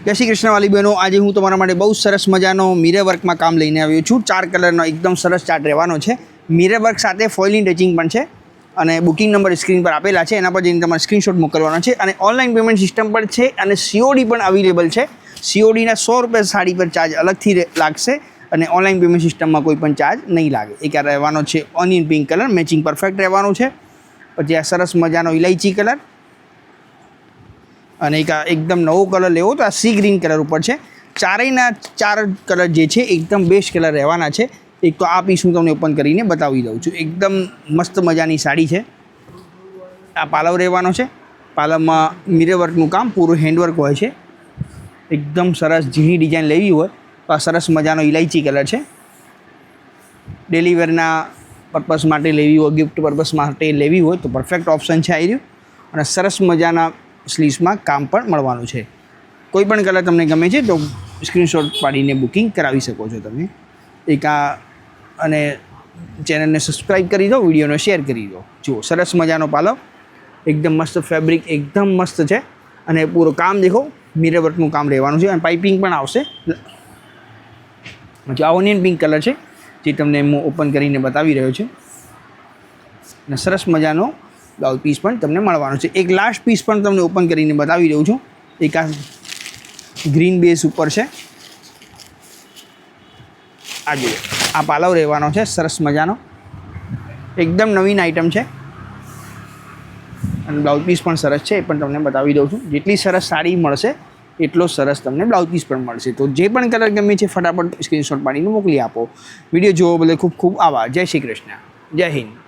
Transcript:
જય શ્રી કૃષ્ણ વાલી બહેનો, આજે હું તમારા માટે બહુ સરસ મજાનો મિરર વર્કમાં કામ લઈને આવ્યો છું। 4 કલરનો એકદમ સરસ ચાર્ટ રહેવાનો છે। મિરર વર્ક સાથે ફોઇલિંગ ટચિંગ પણ છે અને બુકિંગ નંબર સ્ક્રીન પર આપેલા છે, એના પર જઈને તમારે સ્ક્રીનશોટ મોકલવાનો છે અને ઓનલાઈન પેમેન્ટ સિસ્ટમ પણ છે અને COD પણ અવેલેબલ છે। CODના 100 રૂપિયા સાડી પર ચાર્જ અલગથી લાગશે અને ઓનલાઈન પેમેન્ટ સિસ્ટમમાં કોઈ પણ ચાર્જ નહીં લાગે। એક આ રહેવાનો છે onion pink colour, matching perfect રહેવાનું છે। પછી આ સરસ મજાનો ઇલાયચી કલર અને એક એકદમ નવો કલર લેવો તો આ સી ગ્રીન કલર ઉપર છે। ચારેયના 4 કલર જે છે એકદમ બેસ્ટ કલર રહેવાના છે। એક તો આ પીસ હું તમને ઓપન કરીને બતાવી દઉં છું। એકદમ મસ્ત મજાની સાડી છે। આ પાલવ રહેવાનો છે। પાલવમાં મિરર વર્કનું કામ પૂરું હેન્ડવર્ક હોય છે। એકદમ સરસ ઝીણી ડિઝાઇન લેવી હોય તો આ સરસ મજાનો ઇલાયચી કલર છે। ડેલી વેરના પર્પસ માટે લેવી હોય, ગિફ્ટ પર્પસ માટે લેવી હોય તો પરફેક્ટ ઓપ્શન છે આવી રહ્યું। અને સરસ મજાના સ્લીવ્સમાં કામ પણ મળવાનું છે। કોઈ પણ કલર તમને ગમે છે તો સ્ક્રીનશોટ પાડીને બુકિંગ કરાવી શકો છો તમે। એક આ અને ચેનલને સબસ્ક્રાઈબ કરી દો, વિડીયોને શેર કરી દો। જુઓ સરસ મજાનો પાલવ, એકદમ મસ્ત ફેબ્રિક, એકદમ મસ્ત છે અને પૂરું કામ દેખો મિરર વર્કનું કામ રહેવાનું છે અને પાઇપિંગ પણ આવશે। આ ઓનિયન પિંક કલર છે જે તમને હું ઓપન કરીને બતાવી રહ્યો છું અને સરસ મજાનો બ્લાઉઝ પીસ પણ તમને મળવાનો છે। એક લાસ્ટ પીસ પણ તમને ઓપન કરીને બતાવી રહ્યું છું। એક આ ગ્રીન બેઝ ઉપર છે। આ જુઓ આ પાલવ રહેવાનો છે સરસ મજાનો, એકદમ નવીન આઇટમ છે અને બ્લાઉઝ પીસ પણ સરસ છે, એ પણ તમને બતાવી દઉં છું। જેટલી સરસ સાડી મળશે એટલો સરસ તમને બ્લાઉઝ પીસ પણ મળશે। તો જે પણ કલર ગમે છે ફટાફટ સ્ક્રીનશોટ પાડીને મોકલી આપો। વિડીયો જોવો બદલ ખૂબ ખૂબ આભાર। જય શ્રી કૃષ્ણ, જય હિન્દ।